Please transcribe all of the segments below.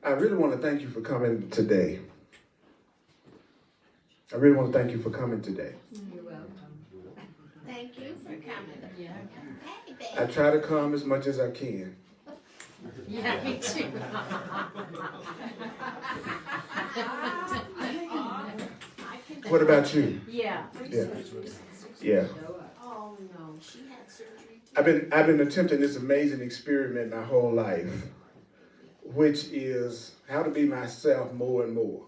I really want to thank you for coming today. I really want to thank you for coming today. You're welcome. Thank you for coming. Yeah. Hey, baby. I try to come as much as I can. Yeah, me too. What about you? Yeah. Yeah. Yeah. Oh no, she had surgery. I've been attempting this amazing experiment my whole life, which is how to be myself more and more.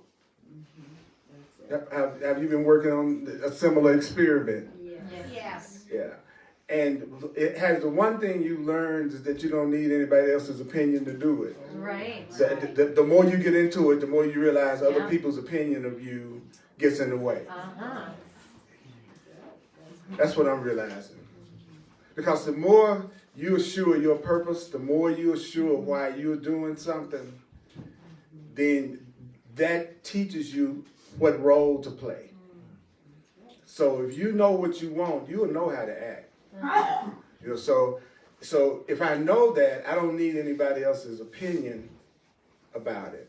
Have you been working on a similar experiment? Yes. Yeah. And it has the one thing you learned is that you don't need anybody else's opinion to do it. Right. The more you get into it, the more you realize other Yeah. people's opinion of you gets in the way. Uh-huh. That's what I'm realizing. Because the more you assure your purpose, the more you assure why you're doing something, then that teaches you what role to play. So if you know what you want, you'll know how to act. You know, so if I know that, I don't need anybody else's opinion about it.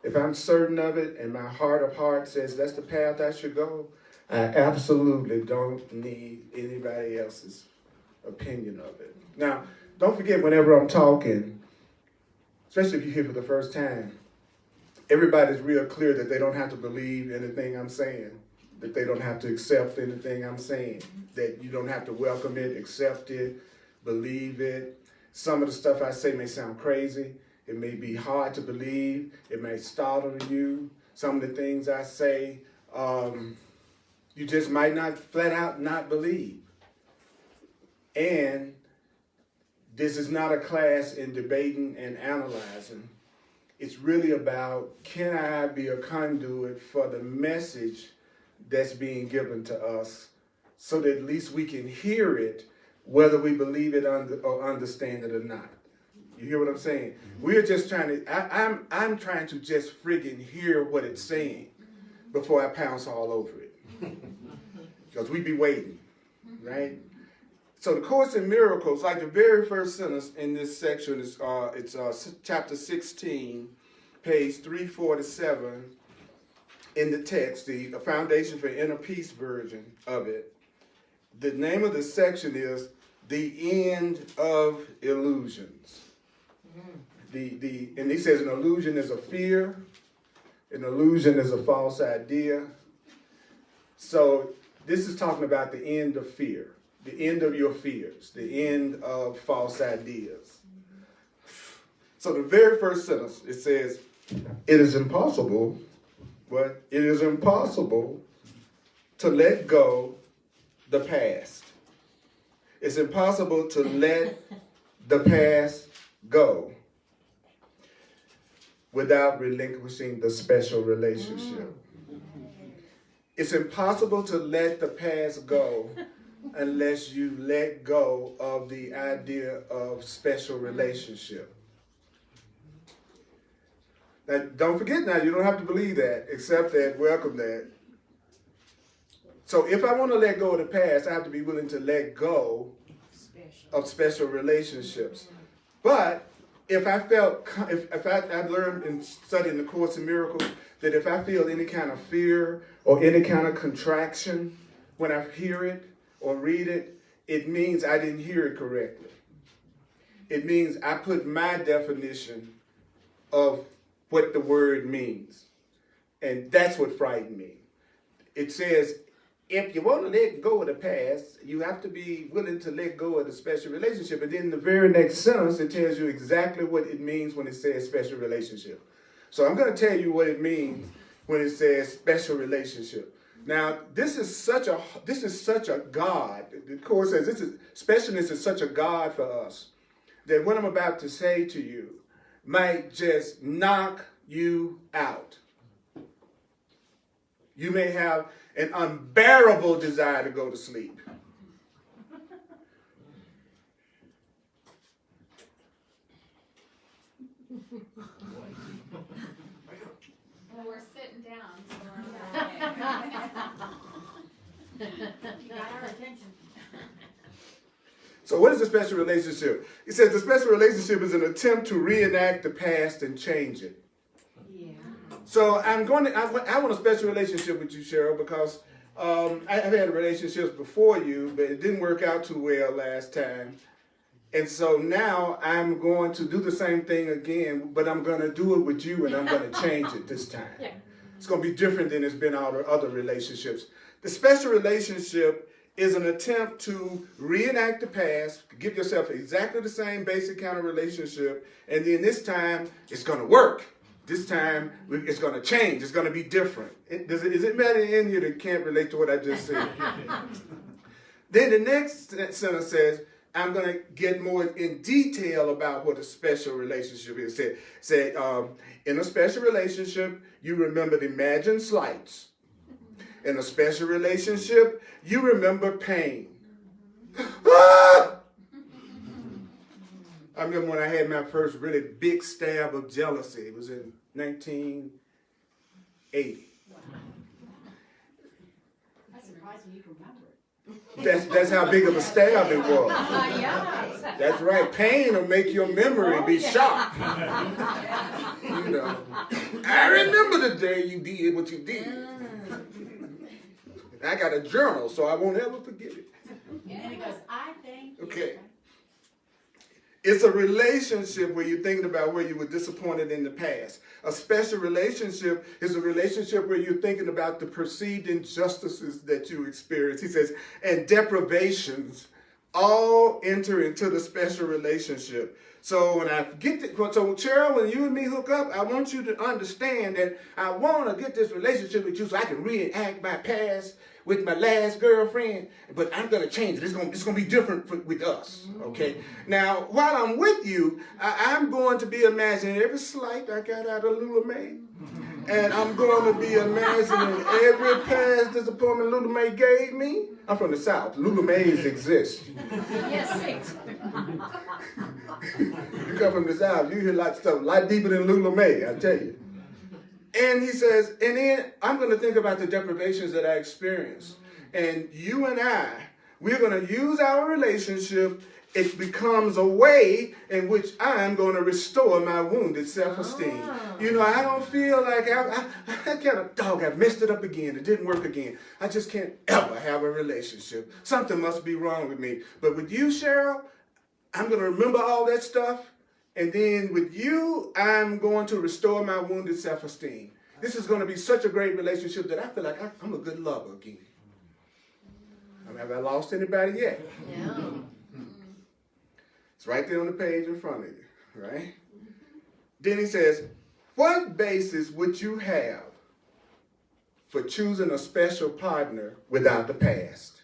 If I'm certain of it and my heart of heart says that's the path I should go, I absolutely don't need anybody else's opinion of it. Now, don't forget whenever I'm talking, especially if you're here for the first time, everybody's real clear that they don't have to believe anything I'm saying, that they don't have to accept anything I'm saying, that you don't have to welcome it, accept it, believe it. Some of the stuff I say may sound crazy. It may be hard to believe. It may startle you. Some of the things I say, you just might not flat out not believe. And this is not a class in debating and analyzing. It's really about, can I be a conduit for the message that's being given to us so that at least we can hear it, whether we believe it or understand it or not. You hear what I'm saying? We're just trying to, I'm trying to just friggin' hear what it's saying before I pounce all over it. Because we be waiting, right? So the Course in Miracles, like the very first sentence in this section, is it's chapter 16, page 347 in the text, the Foundation for Inner Peace version of it. The name of the section is The End of Illusions. And he says an illusion is a fear, an illusion is a false idea. So this is talking about the end of fear. The end of your fears, the end of false ideas. So the very first sentence, it says, it is impossible, it is impossible to let go the past. It's impossible to let the past go without relinquishing the special relationship. It's impossible to let the past go unless you let go of the idea of special relationship. Now, don't forget now, you don't have to believe that, accept that, welcome that. So if I want to let go of the past, I have to be willing to let go of special relationships. But if I felt, I've learned in studying the Course in Miracles that if I feel any kind of fear or any kind of contraction when I hear it, or read it, it means I didn't hear it correctly. It means I put my definition of what the word means. And that's what frightened me. It says, if you want to let go of the past, you have to be willing to let go of the special relationship. And then in the very next sentence, it tells you exactly what it means when it says special relationship. So I'm going to tell you what it means when it says special relationship. Now, this is such a God. The Course says specialness is such a God for us that what I'm about to say to you might just knock you out. You may have an unbearable desire to go to sleep. Well, we're sitting down, so You got our attention. So what is a special relationship? He says the special relationship is an attempt to reenact the past and change it. Yeah. So I want a special relationship with you, Cheryl, because I've had relationships before you, but it didn't work out too well last time. And so now I'm going to do the same thing again, but I'm going to do it with you, and I'm going to change it this time. Yeah. It's going to be different than it's been our other relationships. The special relationship is an attempt to reenact the past, give yourself exactly the same basic kind of relationship, and then this time it's going to work. This time it's going to change. It's going to be different. Is it matter in you that can't relate to what I just said? Then the next sentence says, I'm going to get more in detail about what a special relationship is. Said, in a special relationship, you remember the imagined slights. In a special relationship, you remember pain. Ah! I remember when I had my first really big stab of jealousy. It was in 1980. That's surprising you can remember it. That's how big of a stab it was. Yeah. That's right. Pain will make your memory be sharp. You know, I remember the day you did what you did. I got a journal, so I won't ever forget it. And it goes, I think. Okay. It's a relationship where you're thinking about where you were disappointed in the past. A special relationship is a relationship where you're thinking about the perceived injustices that you experience. He says, and deprivations all enter into the special relationship. So when I get to, so Cheryl, when you and me hook up, I want you to understand that I want to get this relationship with you so I can reenact my past with my last girlfriend, but I'm going to change it. It's going to be different with us, okay? Now, while I'm with you, I'm going to be imagining every slight I got out of Lula Mae, and I'm going to be imagining every past disappointment Lula Mae gave me. I'm from the South. Lula Mae's exist. Yes, thanks. You come from the South, you hear lots of stuff, a lot deeper than Lula Mae, I tell you. And he says, and then I'm going to think about the deprivations that I experienced. And you and we're going to use our relationship. It becomes a way in which I'm going to restore my wounded self-esteem. You know, I don't feel like I kind of dog, I messed it up again. It didn't work again. I just can't ever have a relationship. Something must be wrong with me. But with you, Cheryl, I'm going to remember all that stuff. And then with you, I'm going to restore my wounded self-esteem. This is going to be such a great relationship that I feel like I'm a good lover again. Have I lost anybody yet? No. It's right there on the page in front of you, right? Then he says, what basis would you have for choosing a special partner without the past?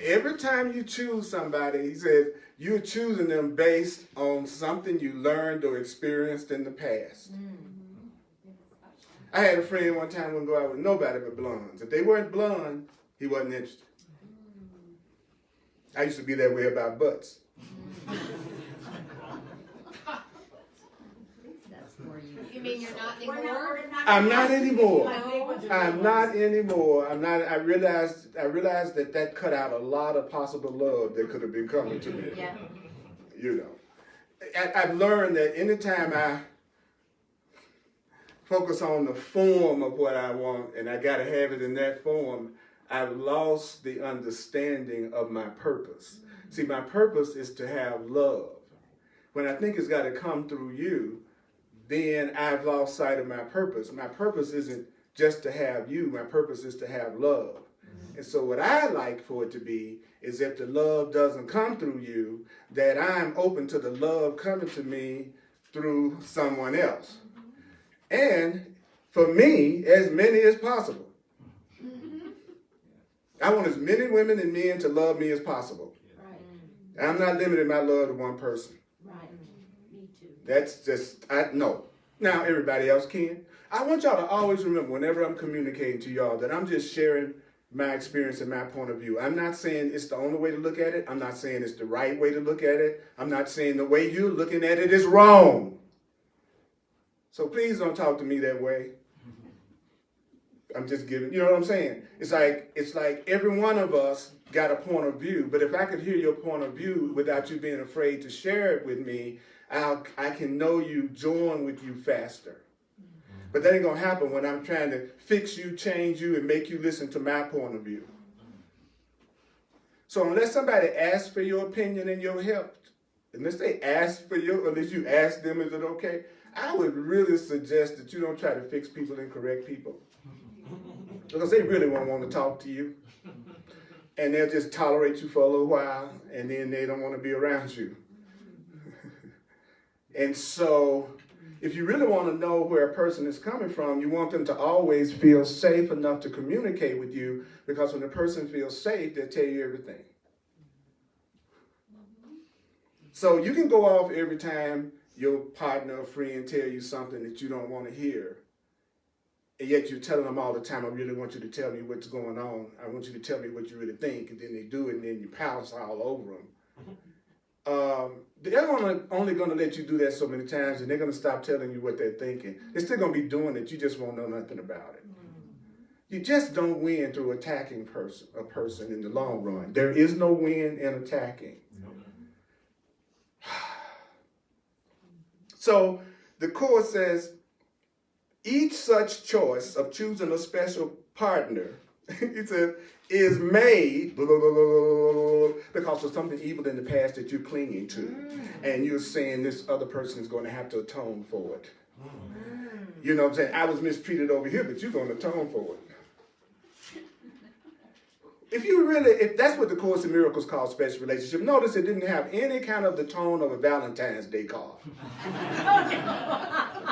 Every time you choose somebody, he says, you're choosing them based on something you learned or experienced in the past. I had a friend one time wouldn't go out with nobody but blondes. If they weren't blonde, he wasn't interested. I used to be that way about butts. You mean you're not anymore? I'm not anymore. No. I'm not anymore. I'm not. I realized that cut out a lot of possible love that could have been coming to me. Yeah. You know, I've learned that anytime I focus on the form of what I want, and I got to have it in that form, I've lost the understanding of my purpose. See, my purpose is to have love. When I think it's got to come through you, then I've lost sight of my purpose. My purpose isn't just to have you. My purpose is to have love. And so what I like for it to be is if the love doesn't come through you, that I'm open to the love coming to me through someone else. And for me, as many as possible. I want as many women and men to love me as possible. Right. I'm not limiting my love to one person. Right. Me too. That's just, no. Now, everybody else can. I want y'all to always remember, whenever I'm communicating to y'all, that I'm just sharing my experience and my point of view. I'm not saying it's the only way to look at it. I'm not saying it's the right way to look at it. I'm not saying the way you're looking at it is wrong. So please don't talk to me that way. I'm just giving, you know what I'm saying? It's like every one of us got a point of view, but if I could hear your point of view without you being afraid to share it with me, I can know you, join with you faster. But that ain't gonna happen when I'm trying to fix you, change you, and make you listen to my point of view. So unless somebody asks for your opinion and your help, unless they ask for your, unless you ask them, is it okay? I would really suggest that you don't try to fix people and correct people. Because they really won't want to talk to you. And they'll just tolerate you for a little while, and then they don't want to be around you. And so, if you really want to know where a person is coming from, you want them to always feel safe enough to communicate with you, because when a person feels safe, they'll tell you everything. So you can go off every time your partner or friend tell you something that you don't want to hear. And yet you're telling them all the time, I really want you to tell me what's going on. I want you to tell me what you really think. And then they do it, and then you pounce all over them. They're only going to let you do that so many times, and they're going to stop telling you what they're thinking. They're still going to be doing it. You just won't know nothing about it. You just don't win through attacking a person in the long run. There is no win in attacking. So the Course says, each such choice of choosing a special partner, it says, is made because of something evil in the past that you're clinging to. And you're saying this other person is going to have to atone for it. You know what I'm saying? I was mistreated over here, but you're going to atone for it. If that's what the Course in Miracles calls special relationship, notice it didn't have any kind of the tone of a Valentine's Day card.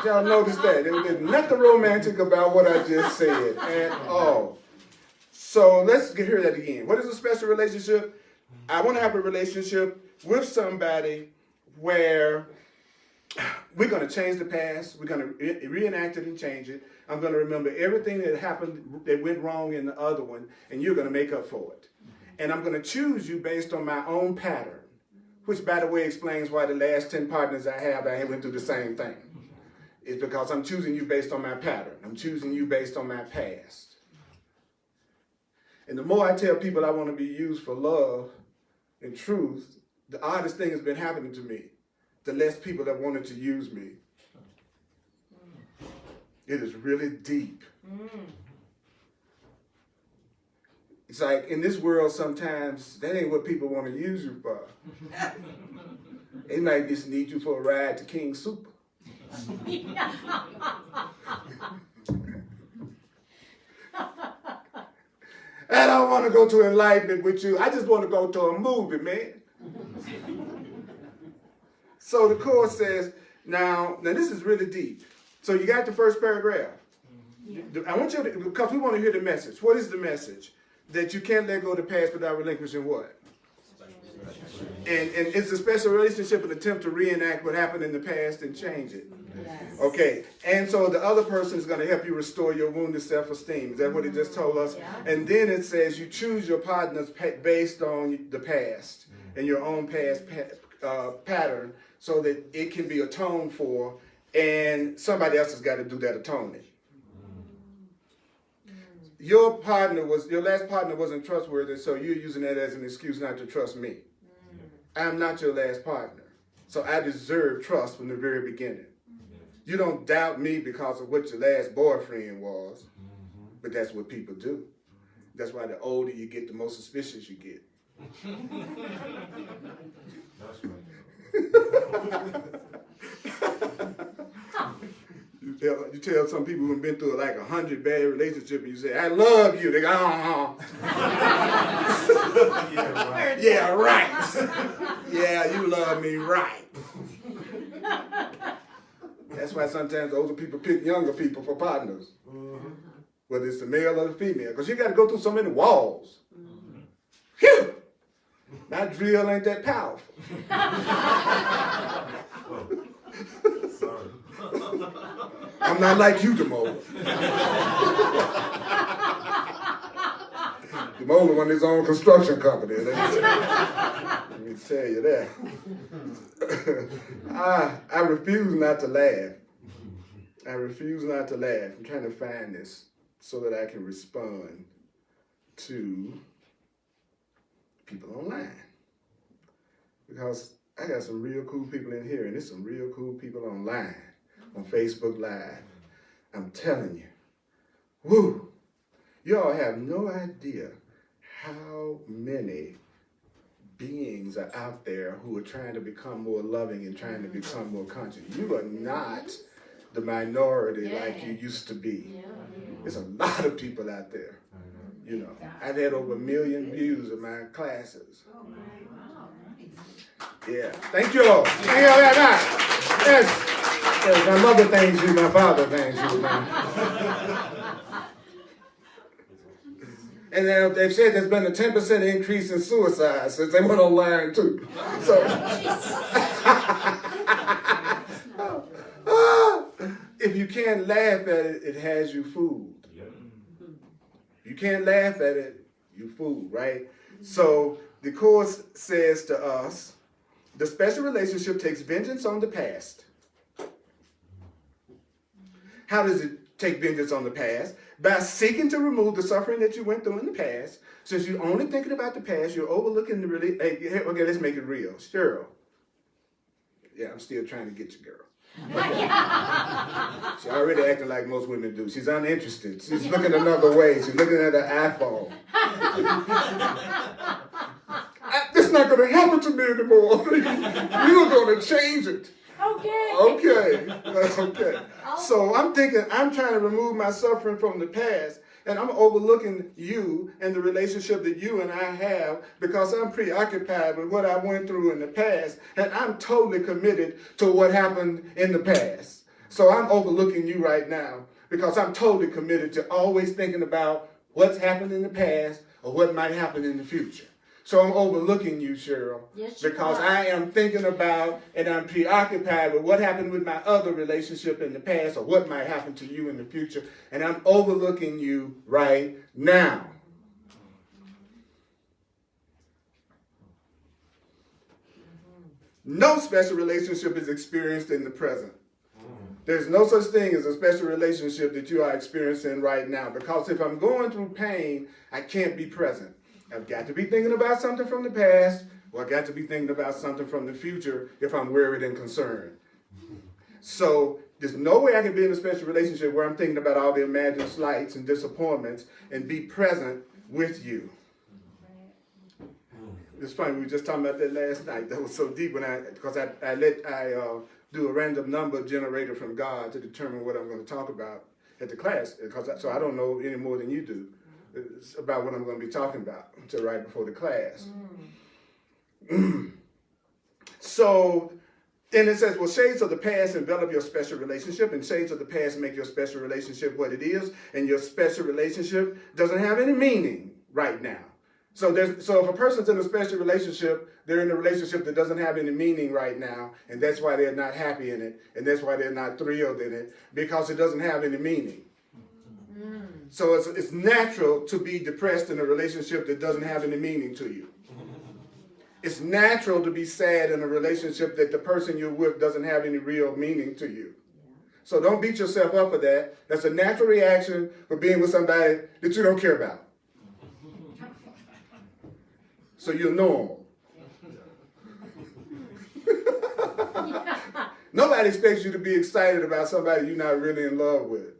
Y'all notice that? There was nothing romantic about what I just said at all. So let's hear that again. What is a special relationship? I want to have a relationship with somebody where we're going to change the past. We're going to reenact it and change it. I'm going to remember everything that happened that went wrong in the other one, and you're going to make up for it. And I'm going to choose you based on my own pattern, which, by the way, explains why the last 10 partners I went through the same thing. It's because I'm choosing you based on my pattern. I'm choosing you based on my past. And the more I tell people I want to be used for love and truth, the oddest thing has been happening to me. The less people that wanted to use me. It is really deep. It's like in this world sometimes that ain't what people want to use you for. They might just need you for a ride to King Super. I don't want to go to enlightenment with you. I just want to go to a movie, man. So the Course says, now this is really deep. So you got the first paragraph. Yeah. I want you to, because we want to hear the message. What is the message? That you can't let go of the past without relinquishing what? And it's a special relationship, an attempt to reenact what happened in the past and change it. Yes. Okay, and so the other person is going to help you restore your wounded self-esteem. Is that what he just told us? Yeah. And then it says you choose your partners based on the past and your own past pattern so that it can be atoned for, and somebody else has got to do that atoning. Your last partner wasn't trustworthy, so you're using that as an excuse not to trust me. I'm not your last partner, so I deserve trust from the very beginning. You don't doubt me because of what your last boyfriend was, but that's what people do. That's why the older you get, the more suspicious you get. That's right. You tell some people who've been through like 100 bad relationships, and you say, I love you. They go, Yeah, right. Yeah, you love me right. That's why sometimes older people pick younger people for partners. Whether it's the male or the female. Because you got to go through so many walls. Phew! That drill ain't that powerful. Sorry. I'm not like you, Demola. Demola runs his own construction company. Let me tell you that. I refuse not to laugh. I refuse not to laugh. I'm trying to find this. so that I can respond to people online. Because I got some real cool people in here, and there's some real cool people online, on Facebook Live. I'm telling you, woo, y'all have no idea how many beings are out there who are trying to become more loving and trying to become more conscious. You are not the minority like you used to be. There's a lot of people out there. You know, I've had over 1 million views of my classes. Yeah, thank you all. Thank you all very much. Yes. Yes, my mother thanks you, my father thanks you, man. And then they've said there's been a 10% increase in suicide since they went online too. So, if you can't laugh at it, it has you fooled. You can't laugh at it, you fooled, right? So the Course says to us, the special relationship takes vengeance on the past. How does it take vengeance on the past? By seeking to remove the suffering that you went through in the past. Since you're only thinking about the past, you're overlooking the okay, let's make it real. Cheryl. Yeah, I'm still trying to get you, girl. Okay. She's already acting like most women do. She's uninterested. She's looking another way. She's looking at her iPhone. It's not going to happen to me anymore. You're going to change it. Okay. So I'm thinking, I'm trying to remove my suffering from the past, and I'm overlooking you and the relationship that you and I have because I'm preoccupied with what I went through in the past, and I'm totally committed to what happened in the past. So I'm overlooking you right now because I'm totally committed to always thinking about what's happened in the past or what might happen in the future. So I'm overlooking you, Cheryl, because I am thinking about and I'm preoccupied with what happened with my other relationship in the past or what might happen to you in the future, and I'm overlooking you right now. No special relationship is experienced in the present. There's no such thing as a special relationship that you are experiencing right now, because if I'm going through pain, I can't be present. I've got to be thinking about something from the past, or I've got to be thinking about something from the future if I'm worried and concerned. So there's no way I can be in a special relationship where I'm thinking about all the imagined slights and disappointments and be present with you. It's funny, we were just talking about that last night. That was so deep because I do a random number generator from God to determine what I'm going to talk about at the class, so I don't know any more than you do. It's about what I'm going to be talking about until right before the class. So then it says, well, shades of the past envelop your special relationship, and shades of the past make your special relationship what it is, and your special relationship doesn't have any meaning right now. So if a person's in a special relationship, they're in a relationship that doesn't have any meaning right now, and that's why they're not happy in it, and that's why they're not thrilled in it, because it doesn't have any meaning. So it's natural to be depressed in a relationship that doesn't have any meaning to you. It's natural to be sad in a relationship that the person you're with doesn't have any real meaning to you. So don't beat yourself up for that. That's a natural reaction for being with somebody that you don't care about. So you're normal. Nobody expects you to be excited about somebody you're not really in love with.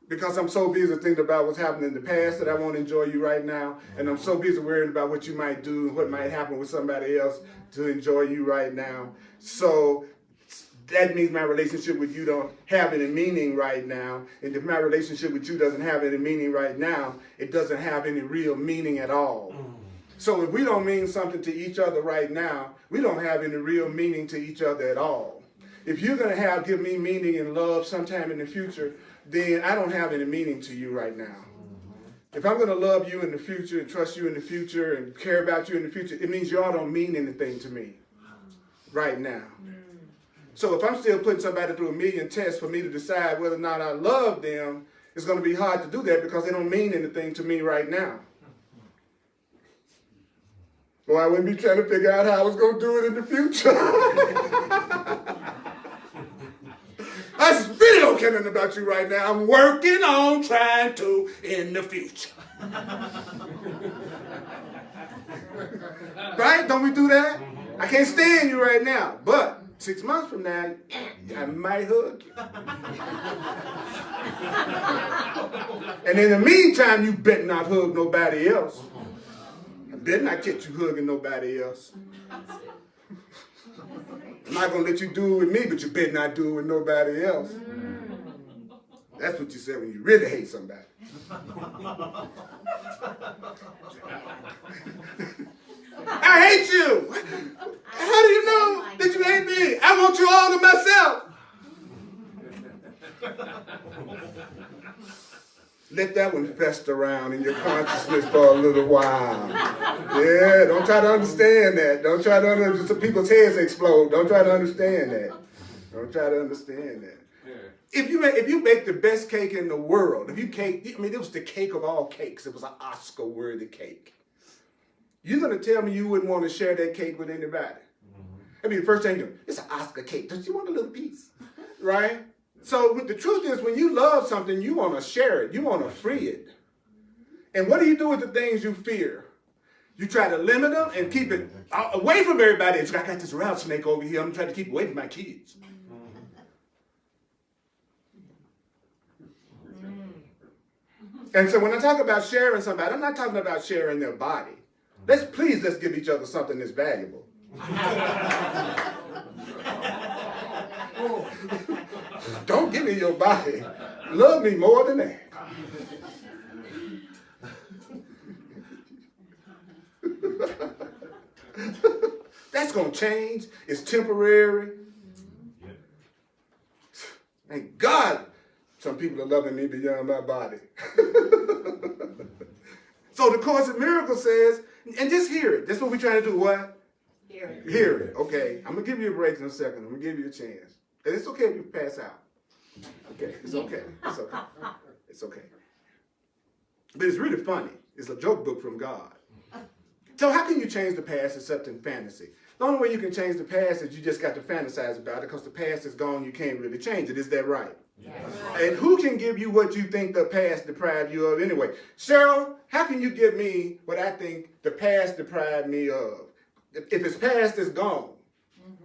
Because I'm so busy thinking about what's happened in the past that I won't enjoy you right now. And I'm so busy worrying about what you might do and what might happen with somebody else to enjoy you right now. So that means my relationship with you don't have any meaning right now. And if my relationship with you doesn't have any meaning right now, it doesn't have any real meaning at all. So if we don't mean something to each other right now, we don't have any real meaning to each other at all. If you're going to give me meaning and love sometime in the future, then I don't have any meaning to you right now. If I'm going to love you in the future and trust you in the future and care about you in the future, it means y'all don't mean anything to me right now. So if I'm still putting somebody through 1 million tests for me to decide whether or not I love them, it's going to be hard to do that because they don't mean anything to me right now. Well, I wouldn't be trying to figure out how I was going to do it in the future. I really don't care nothing about you right now. I'm working on trying to in the future. Right? Don't we do that? I can't stand you right now. But 6 months from now, I might hug you. And in the meantime, you better not hug nobody else. I better not catch you hugging nobody else. I'm not going to let you do it with me, but you better not do it with nobody else. That's what you say when you really hate somebody. I hate you. How do you know that you hate me? I want you all to myself. Let that one fester around in your consciousness for a little while. Yeah, don't try to understand that. Don't try to understand. Some people's heads explode. Don't try to understand that. Don't try to understand that. If you make the best cake in the world, it was the cake of all cakes. It was an Oscar-worthy cake. You're going to tell me you wouldn't want to share that cake with anybody? I mean, the first thing you do, it's an Oscar cake. Don't you want a little piece? Right? So the truth is, when you love something, you want to share it. You want to free it. And what do you do with the things you fear? You try to limit them and keep it away from everybody. I got this rattlesnake over here. I'm trying to keep it away from my kids. And so when I talk about sharing somebody, I'm not talking about sharing their body. Let's give each other something that's valuable. Don't give me your body. Love me more than that. That's going to change. It's temporary. Thank God some people are loving me beyond my body. So the Course in Miracles says, and just hear it. That's what we're trying to do. What? Hear it. Hear it. Okay. I'm going to give you a break in a second. I'm going to give you a chance. And it's okay if you pass out. Okay. It's okay. It's okay. It's okay. But it's really funny. It's a joke book from God. So how can you change the past except in fantasy? The only way you can change the past is you just got to fantasize about it, because the past is gone. You can't really change it. Is that right? Yes. And who can give you what you think the past deprived you of anyway? Cheryl, how can you give me what I think the past deprived me of? If it's past, it's gone.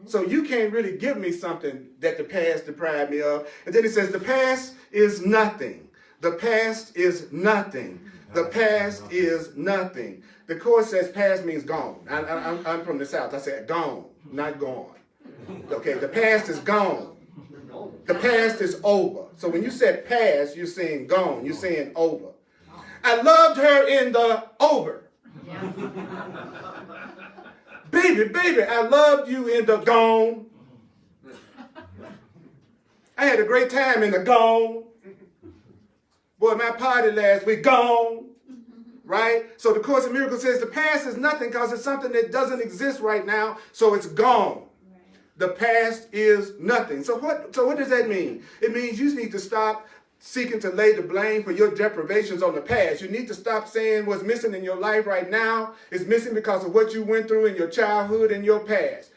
So you can't really give me something that the past deprived me of. And then it says the past is nothing. The past is nothing. The past is nothing. The Course says past means gone. I'm from the South. I said gone, not gone. Okay, the past is gone. The past is over. So when you said past, you're saying gone. You're saying over. I loved her in the over. Yeah. Baby, I loved you in the gone. I had a great time in the gone. Boy, my party last week, gone. Right? So the Course in Miracles says the past is nothing because it's something that doesn't exist right now, so it's gone. The past is nothing. So what does that mean? It means you need to stop seeking to lay the blame for your deprivations on the past. You need to stop saying what's missing in your life right now is missing because of what you went through in your childhood and your past.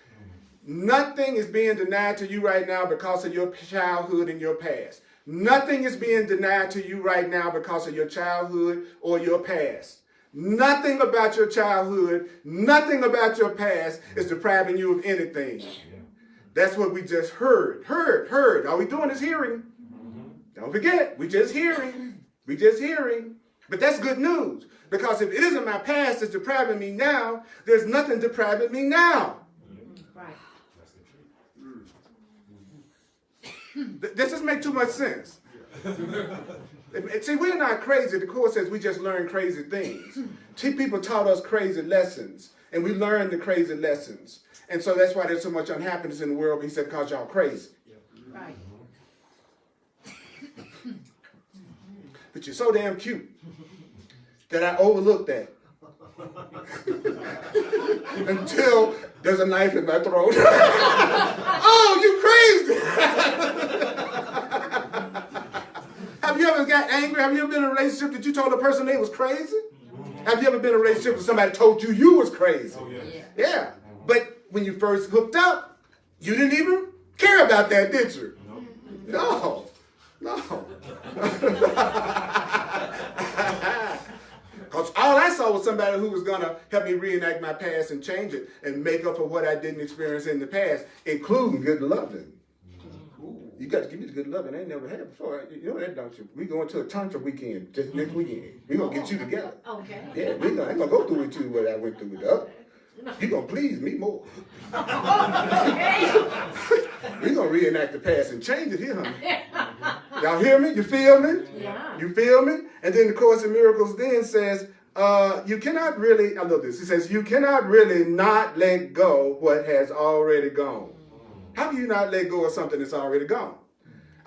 Nothing is being denied to you right now because of your childhood and your past. Nothing is being denied to you right now because of your childhood or your past. Nothing about your childhood, nothing about your past is depriving you of anything. That's what we just heard. Heard. All we doing is hearing. Don't forget, we just hearing. We just hearing. But that's good news. Because if it isn't my past that's depriving me now, there's nothing depriving me now. Right. This doesn't make too much sense. See, we're not crazy. The Course says we just learn crazy things. People taught us crazy lessons, and we learned the crazy lessons. And so that's why there's so much unhappiness in the world. He said, because y'all crazy. Right. But you're so damn cute that I overlooked that. Until there's a knife in my throat. Oh, you crazy! Have you ever got angry? Have you ever been in a relationship that you told a person they was crazy? Have you ever been in a relationship where somebody told you was crazy? Oh, yes. Yeah. But when you first hooked up, you didn't even care about that, did you? No. No. No. Because all I saw was somebody who was going to help me reenact my past and change it and make up for what I didn't experience in the past, including good loving. You got to give me the good loving I ain't never had before. You know that, don't you? We going to a Tantra weekend just next weekend. We're going to get you together. Okay. Yeah, I ain't going to go through with you what I went through with the other. You're going to please me more. We're going to reenact the past and change it here, honey. Y'all hear me? You feel me? Yeah. You feel me? And then the Course in Miracles then says, you cannot really, I love this, it says, you cannot really not let go what has already gone. How do you not let go of something that's already gone?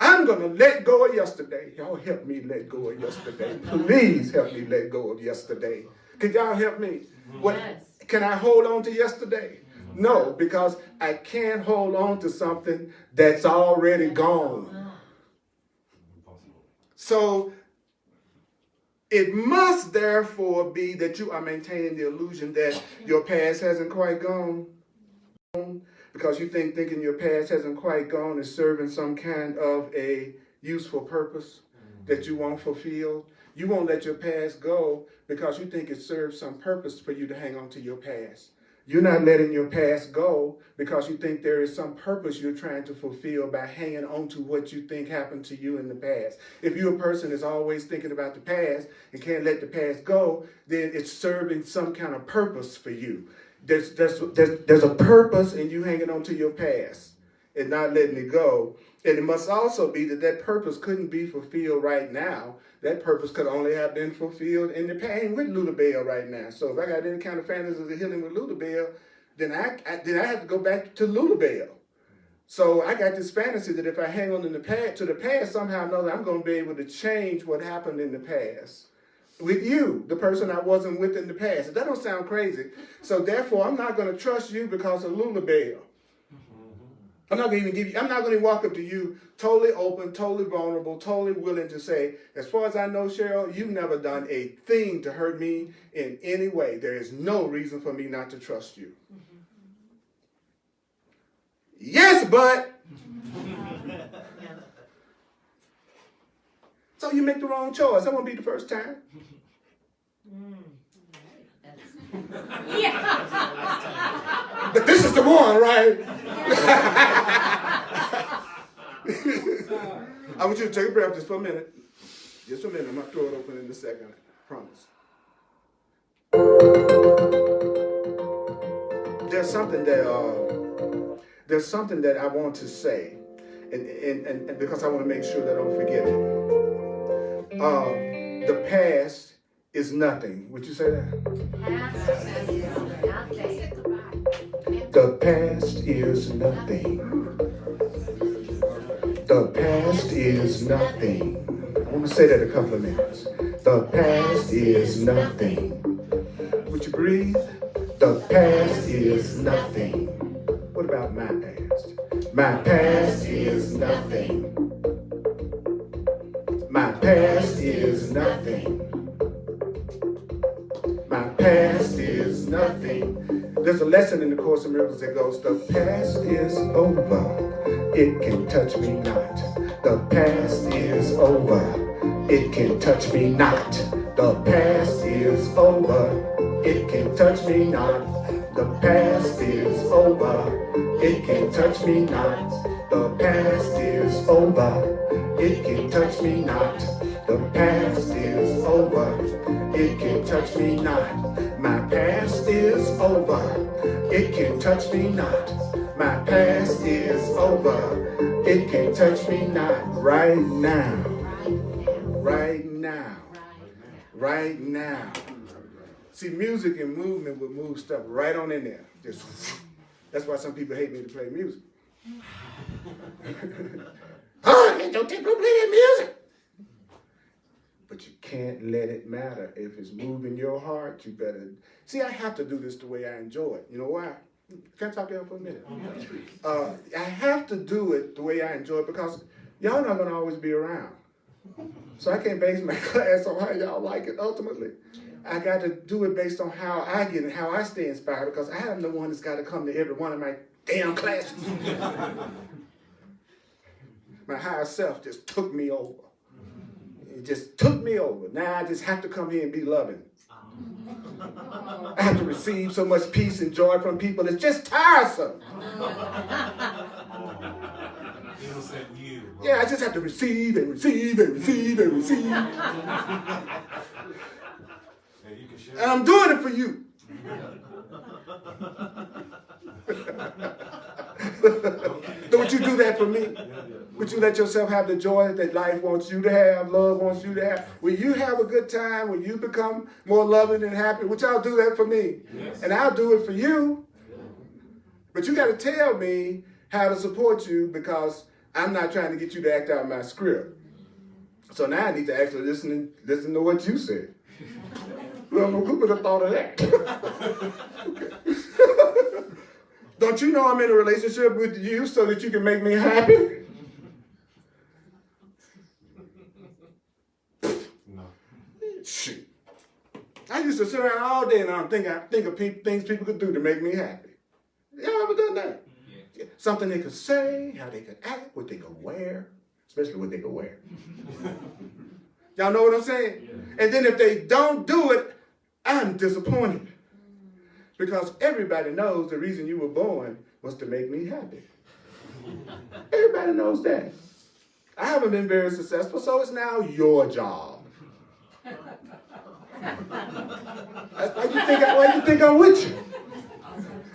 I'm going to let go of yesterday. Y'all help me let go of yesterday. Please help me let go of yesterday. Could y'all help me? What, Yes. can I hold on to yesterday? No, because I can't hold on to something that's already gone. So it must therefore be that you are maintaining the illusion that your past hasn't quite gone. Because you thinking your past hasn't quite gone is serving some kind of a useful purpose that you won't fulfill. You won't let your past go because you think it serves some purpose for you to hang on to your past. You're not letting your past go because you think there is some purpose you're trying to fulfill by hanging on to what you think happened to you in the past. If you're a person that's always thinking about the past and can't let the past go, then it's serving some kind of purpose for you. There's a purpose in you hanging on to your past and not letting it go. And it must also be that that purpose couldn't be fulfilled right now. That purpose could only have been fulfilled in the pain with Ludabelle right now. So if I got any kind of fantasies of healing with Ludabelle, then I have to go back to Ludabelle. So I got this fantasy that if I hang on to the past, somehow or another, I'm going to be able to change what happened in the past. With you, the person I wasn't with in the past. That don't sound crazy. So therefore, I'm not going to trust you because of Ludabelle. I'm not going to walk up to you totally open, totally vulnerable, totally willing to say, as far as I know, Cheryl, you've never done a thing to hurt me in any way. There is no reason for me not to trust you. Yes, but. So you make the wrong choice. That won't be the first time. But this is the one, right? I want you to take a breath just for a minute. Just for a minute. I'm going to throw it open in a second. I promise. There's something that I want to say, and because I want to make sure that I don't forget it. The past is nothing. Would you say that? The past is nothing. The past is nothing. I want to say that a couple of minutes. The past is nothing. Would you breathe? The past is nothing. What about my past? My past is nothing. My past is nothing. My past is nothing. There's a lesson in the Course in Miracles that goes, the past is over. It can touch me not. The past is over. It can touch me not. The past is over. It can touch me not. The past is over. It can touch me not. The past is over. It can touch me not. The past is over. It can touch me not. My past is over. It can touch me not. My past is over. It can touch me not. Right now. Right now. Right now. See, music and movement will move stuff right on in there. Just, that's why some people hate me to play music. Oh, don't play that music. But you can't let it matter. If it's moving your heart, you better. See, I have to do this the way I enjoy it. You know why? Can I talk to y'all for a minute? I have to do it the way I enjoy it because y'all not going to always be around. So I can't base my class on how y'all like it ultimately. I got to do it based on how I get and how I stay inspired because I am the one that's got to come to every one of my damn classes. My higher self just took me over. It just took me over. Now I just have to come here and be loving. I have to receive so much peace and joy from people. It's just tiresome. Innocent you, bro. Yeah, I just have to receive and receive and receive and receive. And you can share. And I'm doing it for you. Don't you do that for me? Would you let yourself have the joy that life wants you to have, love wants you to have? Will you have a good time? Will you become more loving and happy? Would y'all do that for me? Yes. And I'll do it for you. But you got to tell me how to support you, because I'm not trying to get you to act out my script. So now I need to actually listen to what you said. Well, who would have thought of that? Don't you know I'm in a relationship with you so that you can make me happy? No. Shoot. I used to sit around all day and I think of things people could do to make me happy. Y'all ever done that? Yeah. Something they could say, how they could act, what they could wear, especially what they could wear. Y'all know what I'm saying? Yeah. And then if they don't do it, I'm disappointed. Because everybody knows the reason you were born was to make me happy. Everybody knows that. I haven't been very successful, so it's now your job. Why you think I'm with you?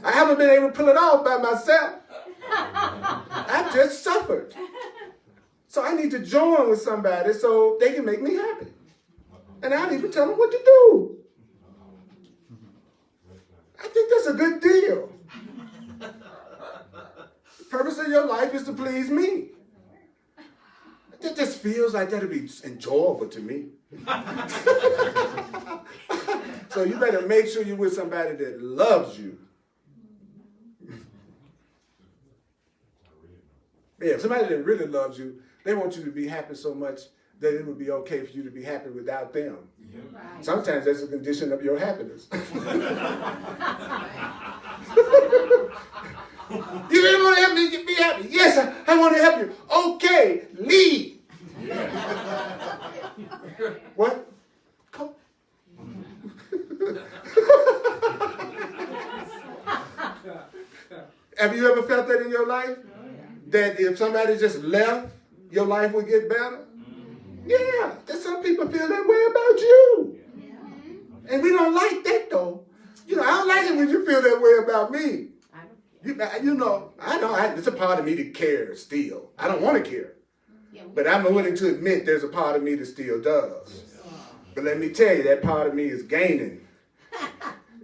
I haven't been able to pull it off by myself. I've just suffered. So I need to join with somebody so they can make me happy. And I need to tell them what to do. I think that's a good deal. The purpose of your life is to please me. It just feels like that'll be enjoyable to me. So you better make sure you're with somebody that loves you. Yeah, if somebody that really loves you, they want you to be happy so much that it would be okay for you to be happy without them. Right. Sometimes that's a condition of your happiness. You really want to help me be happy? Yes, I want to help you. Okay, leave. What? Come. Have you ever felt that in your life? That if somebody just left, your life would get better? Yeah, there's some people feel that way about you. And we don't like that, though. You know, I don't like it when you feel that way about me. It's a part of me that cares still. I don't want to care. But I'm willing to admit there's a part of me that still does. But let me tell you, that part of me is gaining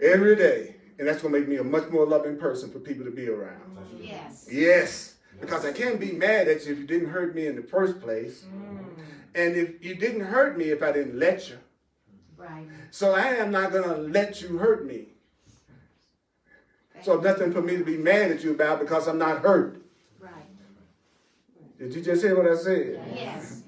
every day. And that's going to make me a much more loving person for people to be around. Yes. Yes. Because I can't be mad at you if you didn't hurt me in the first place. And if you didn't hurt me if I didn't let you. Right. So I am not going to let you hurt me. So nothing for me to be mad at you about because I'm not hurt. Right. Did you just hear what I said? Yes.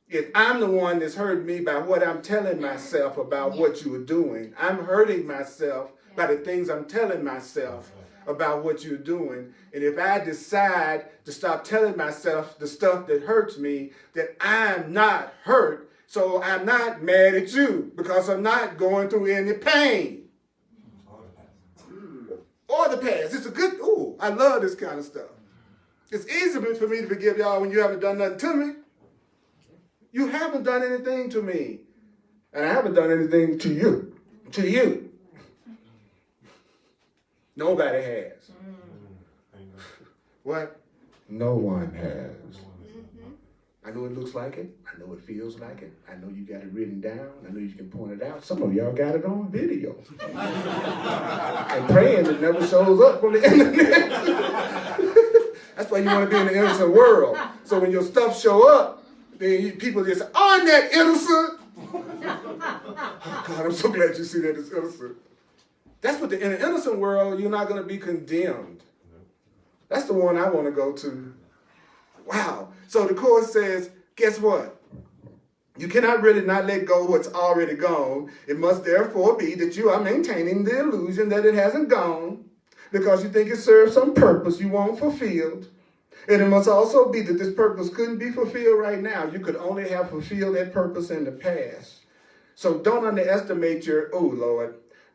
If I'm the one that's hurt me by what I'm telling myself about what you were doing, I'm hurting myself by the things I'm telling myself about what you're doing. And if I decide to stop telling myself the stuff that hurts me, that I'm not hurt, so I'm not mad at you because I'm not going through any pain. Or the past. It's a good, I love this kind of stuff. It's easy for me to forgive y'all when you haven't done nothing to me. You haven't done anything to me. And I haven't done anything to you. To you. Nobody has. What? No one has. I know it looks like it. I know it feels like it. I know you got it written down. I know you can point it out. Some of y'all got it on video. And praying it never shows up on the internet. That's why you want to be in the innocent world. So when your stuff show up, then people just say, "Aren't that innocent?" Oh God, I'm so glad you see that it's innocent. That's what in the innocent world, you're not going to be condemned. That's the one I want to go to. Wow. So the Course says, guess what? You cannot really not let go of what's already gone. It must therefore be that you are maintaining the illusion that it hasn't gone because you think it serves some purpose you want fulfilled. And it must also be that this purpose couldn't be fulfilled right now. You could only have fulfilled that purpose in the past. So don't underestimate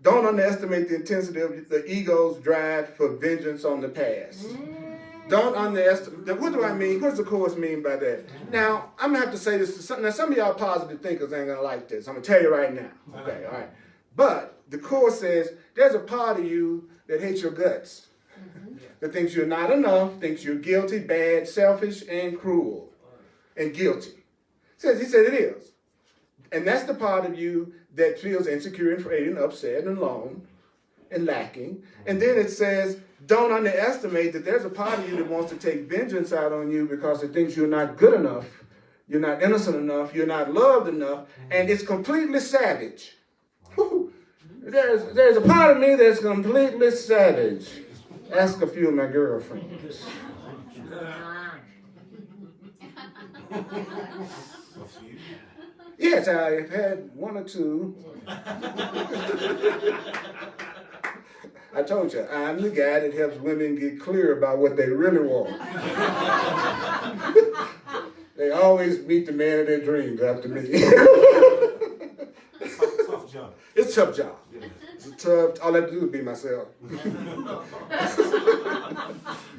don't underestimate the intensity of the ego's drive for vengeance on the past. Don't underestimate. What do I mean? What does the Course mean by that? Now, I'm going to have to say this to some of y'all positive thinkers ain't going to like this. I'm going to tell you right now. Okay, all right. But the Course says there's a part of you that hates your guts. That thinks you're not enough, thinks you're guilty, bad, selfish, and cruel. And guilty. He said it is. And that's the part of you that feels insecure and afraid and upset and alone and lacking. And then it says, don't underestimate that there's a part of you that wants to take vengeance out on you because it thinks you're not good enough, you're not innocent enough, you're not loved enough, and it's completely savage. Whew. There's a part of me that's completely savage. Ask a few of my girlfriends. Yes, I've had one or two. I told you, I'm the guy that helps women get clear about what they really want. They always meet the man of their dreams after me. Tough job. It's a tough job. It's a tough, all I have to do is be myself.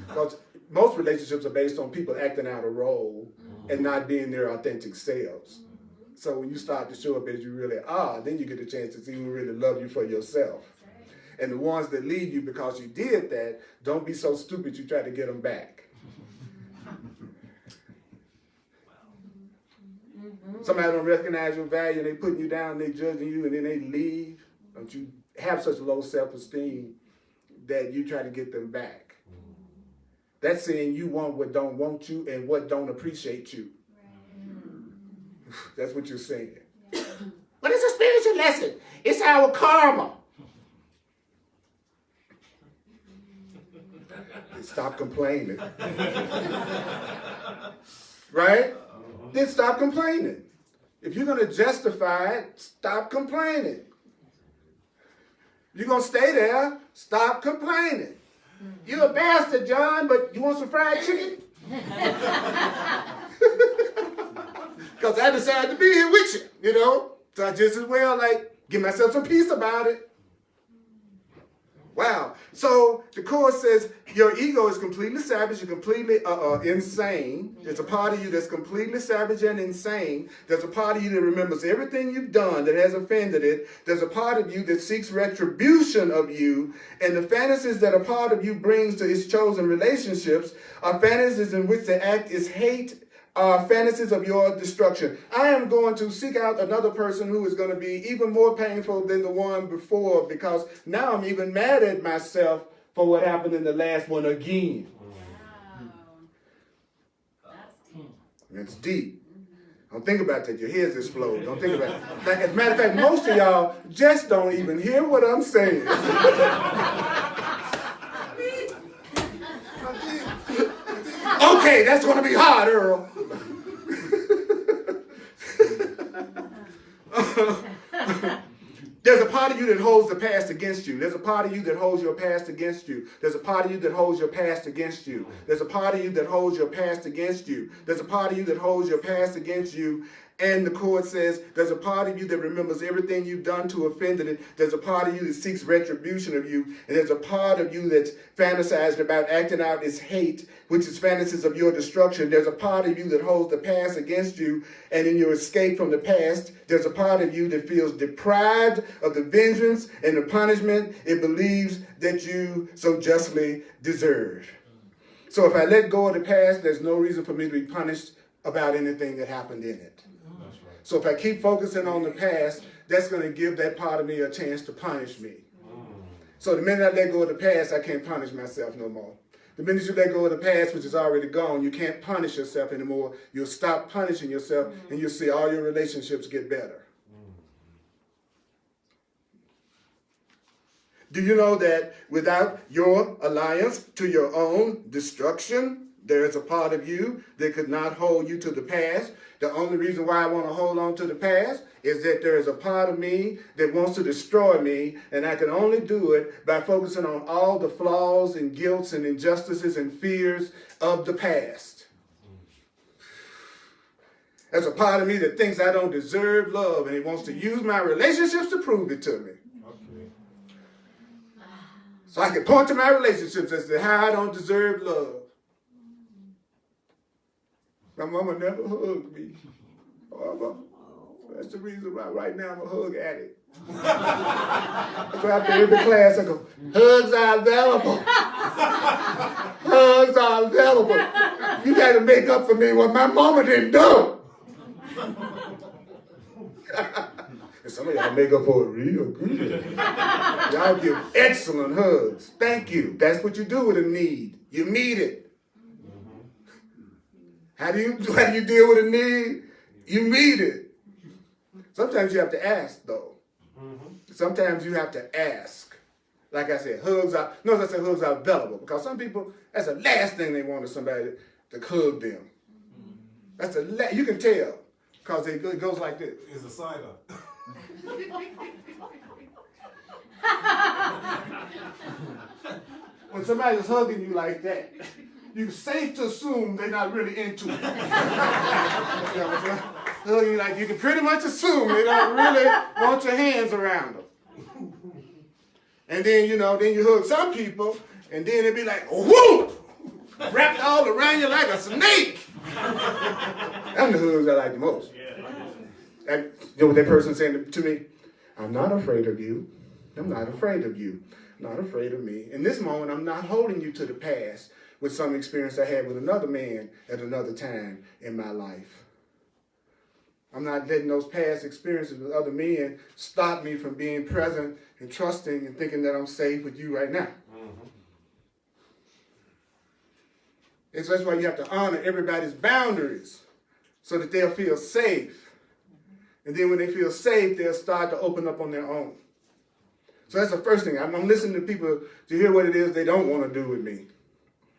Because most relationships are based on people acting out a role and not being their authentic selves. So when you start to show up as you really are, then you get a chance to see who really love you for yourself. And the ones that leave you because you did that, don't be so stupid you try to get them back. Somebody don't recognize your value and they putting you down, they judging you, and then they leave. Don't you have such low self-esteem that you try to get them back. That's saying you want what don't want you and what don't appreciate you. That's what you're saying. But it's a spiritual lesson. It's our karma. Stop complaining. Right? Then stop complaining. If you're going to justify it, stop complaining. You're going to stay there, stop complaining. You're a bastard, John, but you want some fried chicken? Because I decided to be here with you, you know? So I just as well, give myself some peace about it. Wow. So the Course says your ego is completely savage, you're completely insane. There's a part of you that's completely savage and insane. There's a part of you that remembers everything you've done that has offended it. There's a part of you that seeks retribution of you. And the fantasies that a part of you brings to its chosen relationships are fantasies in which the act is hate, are fantasies of your destruction. I am going to seek out another person who is going to be even more painful than the one before, because now I'm even mad at myself for what happened in the last one again. Wow. That's deep. It's deep. Don't think about that. Your heads explode. Don't think about it. As a matter of fact, most of y'all just don't even hear what I'm saying. Okay, that's going to be hard, Earl. There's a part of you that holds the past against you. There's a part of you that holds your past against you. There's a part of you that holds your past against you. There's a part of you that holds your past against you. There's a part of you that holds your past against you. And the Court says there's a part of you that remembers everything you've done to offend it. There's a part of you that seeks retribution of you. And there's a part of you that's fantasizing about acting out its hate, which is fantasies of your destruction. There's a part of you that holds the past against you. And in your escape from the past, there's a part of you that feels deprived of the vengeance and the punishment it believes that you so justly deserve. So if I let go of the past, there's no reason for me to be punished about anything that happened in it. So if I keep focusing on the past, that's going to give that part of me a chance to punish me. So the minute I let go of the past, I can't punish myself no more. The minute you let go of the past, which is already gone, you can't punish yourself anymore. You'll stop punishing yourself, and you'll see all your relationships get better. Do you know that without your alliance to your own destruction, There is a part of you that could not hold you to the past. The only reason why I want to hold on to the past is that there is a part of me that wants to destroy me, and I can only do it by focusing on all the flaws and guilts and injustices and fears of the past. There's a part of me that thinks I don't deserve love, and it wants to use my relationships to prove it to me. Okay. So I can point to my relationships as to how I don't deserve love. My mama never hugged me. That's the reason why right now I'm a hug addict. So after every class I go, hugs are available. Hugs are available. You got to make up for me what my mama didn't do. And some of y'all make up for it real good. Y'all give excellent hugs. Thank you. That's what you do with a need. You meet it. How do you deal with a need? You meet it. Sometimes you have to ask, though. Sometimes you have to ask. Like I said, hugs are available. Because some people, that's the last thing they want is somebody to hug them. That's you can tell. Because it goes like this. It's a side up. When somebody's hugging you like that, you're safe to assume they're not really into it. Hugging you like you can pretty much assume they don't really want your hands around them. And then, then you hug some people, and then it be like, whoop! Wrapped all around you like a snake. Them the hugs I like the most. And what that person saying to me, I'm not afraid of you. I'm not afraid of you. Not afraid of me. In this moment, I'm not holding you to the past with some experience I had with another man at another time in my life. I'm not letting those past experiences with other men stop me from being present and trusting and thinking that I'm safe with you right now. And so that's why you have to honor everybody's boundaries so that they'll feel safe. And then when they feel safe, they'll start to open up on their own. So that's the first thing. I'm listening to people to hear what it is they don't want to do with me,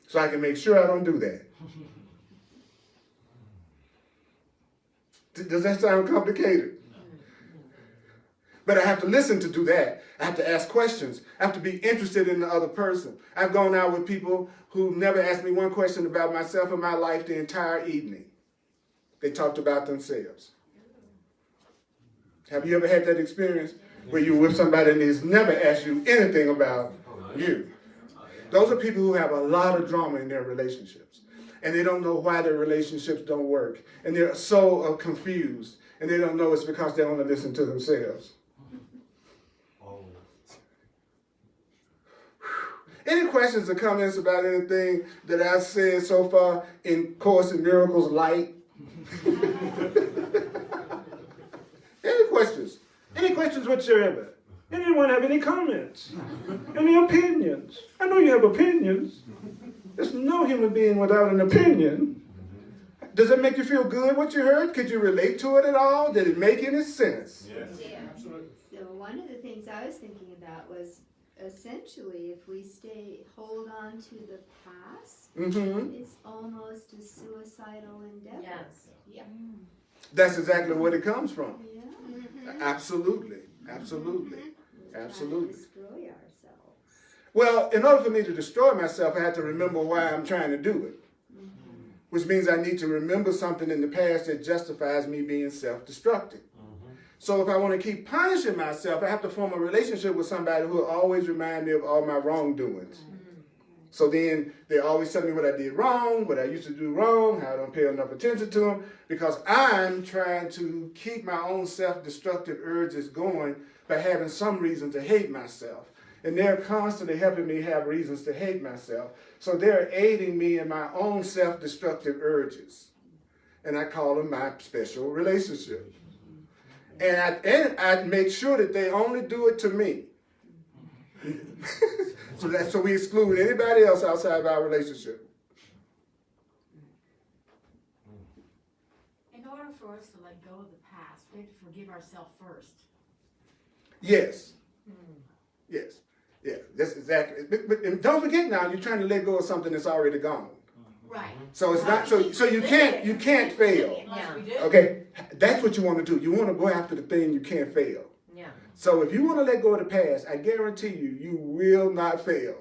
so I can make sure I don't do that. Does that sound complicated? But I have to listen to do that. I have to ask questions. I have to be interested in the other person. I've gone out with people who never asked me one question about myself or my life the entire evening. They talked about themselves. Have you ever had that experience where you're with somebody and they's never asked you anything about you? Those are people who have a lot of drama in their relationships. And they don't know why their relationships don't work. And they're so confused. And they don't know it's because they only listen to themselves. Any questions or comments about anything that I've said so far in Course in Miracles Light? Any questions? Any questions whatsoever? Anyone have any comments? Any opinions? I know you have opinions. There's no human being without an opinion. Does it make you feel good what you heard? Could you relate to it at all? Did it make any sense? Yes. Yeah. Absolutely. So one of the things I was thinking about was essentially if we hold on to the past, it's almost a suicidal endeavor. Yes. Yeah. That's exactly where it comes from. Yeah. Absolutely. Absolutely. Absolutely. Destroy ourselves. Well, in order for me to destroy myself, I have to remember why I'm trying to do it. Which means I need to remember something in the past that justifies me being self-destructive. So if I want to keep punishing myself, I have to form a relationship with somebody who will always remind me of all my wrongdoings. So then they always tell me what I did wrong, what I used to do wrong, how I don't pay enough attention to them, because I'm trying to keep my own self-destructive urges going by having some reason to hate myself. And they're constantly helping me have reasons to hate myself. So they're aiding me in my own self-destructive urges. And I call them my special relationship. And I make sure that they only do it to me. So we exclude anybody else outside of our relationship. In order for us to let go of the past, we have to forgive ourselves first. Yes. Yes. Yeah, that's exactly. But don't forget now, you're trying to let go of something that's already gone. Right. So it's not so you can't fail. Yeah. We do. Okay, that's what you want to do. You want to go after the thing you can't fail. Yeah. So if you want to let go of the past, I guarantee you will not fail.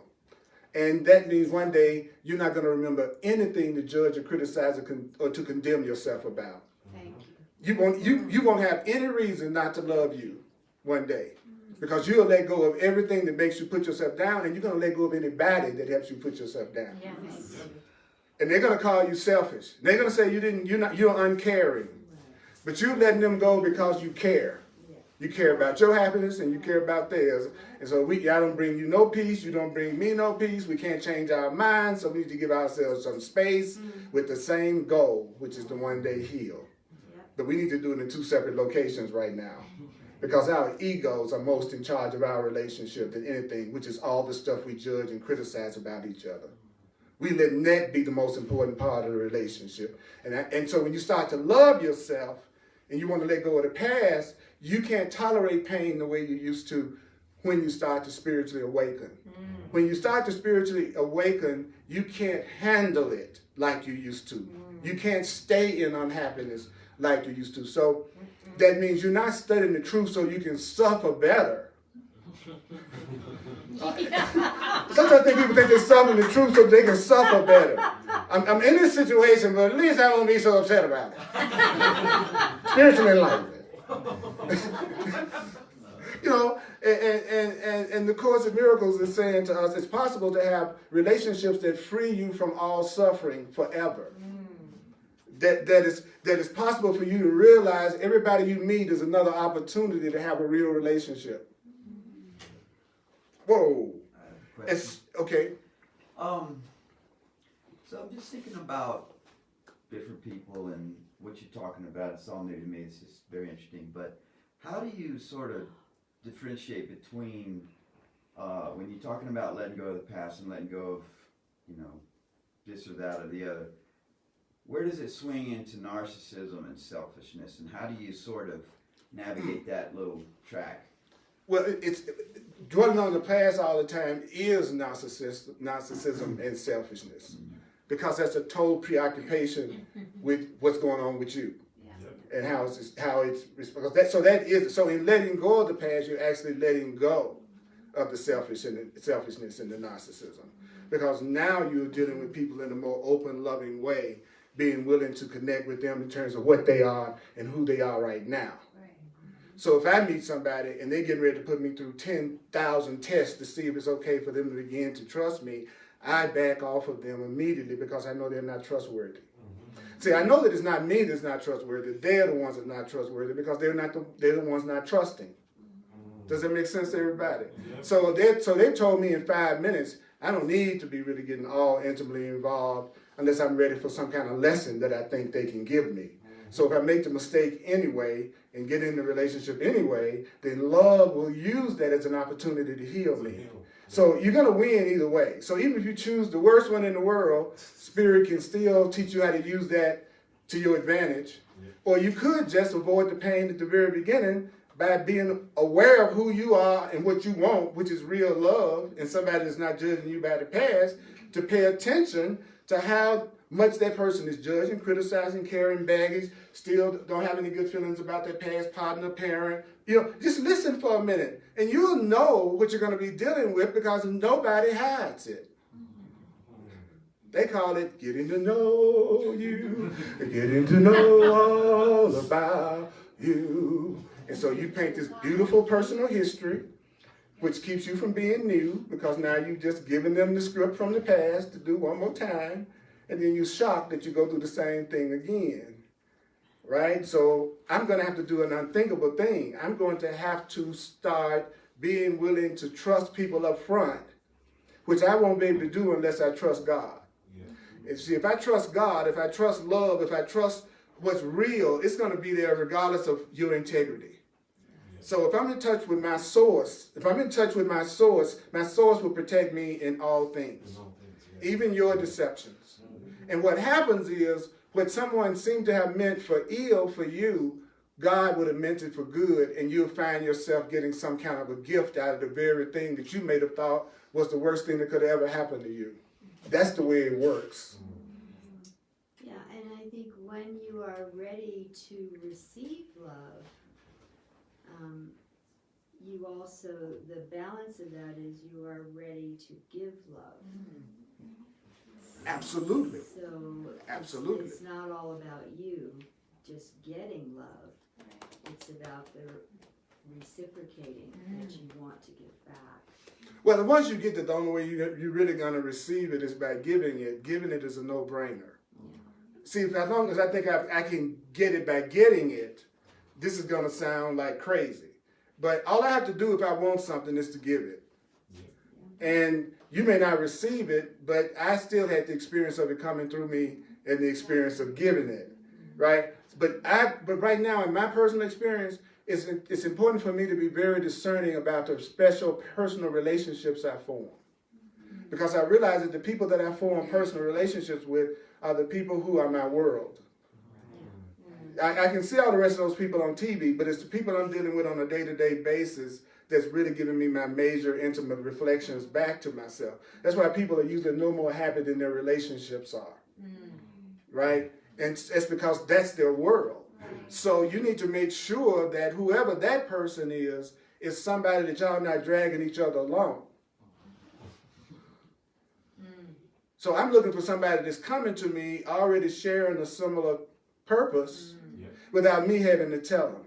And that means one day you're not going to remember anything to judge or criticize or to condemn yourself about. Thank you. You won't have any reason not to love you one day, because you'll let go of everything that makes you put yourself down, and you're going to let go of anybody that helps you put yourself down. Yes. And they're going to call you selfish. They're going to say you're uncaring, but you're letting them go because you care. You care about your happiness and you care about theirs. And so I don't bring you no peace. You don't bring me no peace. We can't change our minds. So we need to give ourselves some space with the same goal, which is to one day heal. But we need to do it in two separate locations right now, because our egos are most in charge of our relationship than anything, which is all the stuff we judge and criticize about each other. We let that be the most important part of the relationship. And so when you start to love yourself and you want to let go of the past, you can't tolerate pain the way you used to when you start to spiritually awaken. When you start to spiritually awaken, you can't handle it like you used to. You can't stay in unhappiness like you used to. So that means you're not studying the truth so you can suffer better. Sometimes I think people think they're suffering the truth so they can suffer better. I'm in this situation, but at least I won't be so upset about it. Spiritual enlightenment. You know, and the Course of Miracles is saying to us, it's possible to have relationships that free you from all suffering forever. That is possible for you to realize everybody you meet is another opportunity to have a real relationship. Whoa. It's okay. So I'm just thinking about different people and what you're talking about. It's all new to me. It's just very interesting. But how do you sort of differentiate between when you're talking about letting go of the past and letting go of, this or that or the other? Where does it swing into narcissism and selfishness, and how do you sort of navigate that little track? Well, it's dwelling on the past all the time is narcissism and selfishness, because that's a total preoccupation with what's going on with you, and how it's so in letting go of the past, you're actually letting go of the selfishness and the narcissism, because now you're dealing with people in a more open, loving way, being willing to connect with them in terms of what they are and who they are right now. So if I meet somebody and they're getting ready to put me through 10,000 tests to see if it's okay for them to begin to trust me, I back off of them immediately because I know they're not trustworthy. See, I know that it's not me that's not trustworthy. They're the ones that are not trustworthy because they're the ones not trusting. Does that make sense to everybody? So they told me in 5 minutes, I don't need to be really getting all intimately involved unless I'm ready for some kind of lesson that I think they can give me. So if I make the mistake anyway and get in the relationship anyway, then love will use that as an opportunity to heal me. So you're going to win either way. So even if you choose the worst one in the world, Spirit can still teach you how to use that to your advantage. Or you could just avoid the pain at the very beginning by being aware of who you are and what you want, which is real love, and somebody that's not judging you by the past, to pay attention to how much that person is judging, criticizing, carrying baggage, still don't have any good feelings about their past partner, parent. Just listen for a minute, and you'll know what you're going to be dealing with because nobody hides it. They call it getting to know you, getting to know all about you. And so you paint this beautiful personal history, which keeps you from being new, because now you've just given them the script from the past to do one more time, and then you're shocked that you go through the same thing again, right? So I'm going to have to do an unthinkable thing. I'm going to have to start being willing to trust people up front, which I won't be able to do unless I trust God. And see, if I trust God, if I trust love, if I trust what's real, it's going to be there regardless of your integrity. So if I'm in touch with my source, my source will protect me in all things, even your deceptions. And what happens is, what someone seemed to have meant for ill for you, God would have meant it for good, and you'll find yourself getting some kind of a gift out of the very thing that you may have thought was the worst thing that could ever happen to you. That's the way it works. when you are ready to receive love, you also, the balance of that is you are ready to give love. Absolutely. So Absolutely. it's not all about you just getting love. It's about the reciprocating that you want to give back. Well, once you get that, the only way you're really going to receive it is by giving it. Giving it is a no-brainer. See, as long as I think I can get it by getting it, this is going to sound like crazy. But all I have to do if I want something is to give it. And you may not receive it, but I still had the experience of it coming through me and the experience of giving it, right? But right now, in my personal experience, it's important for me to be very discerning about the special personal relationships I form. Because I realize that the people that I form personal relationships with are the people who are my world. I can see all the rest of those people on TV, but it's the people I'm dealing with on a day-to-day basis that's really giving me my major intimate reflections back to myself. That's why people are usually no more happy than their relationships are, right? And it's because that's their world. So you need to make sure that whoever that person is somebody that y'all not dragging each other along. So I'm looking for somebody that's coming to me already sharing a similar purpose without me having to tell them.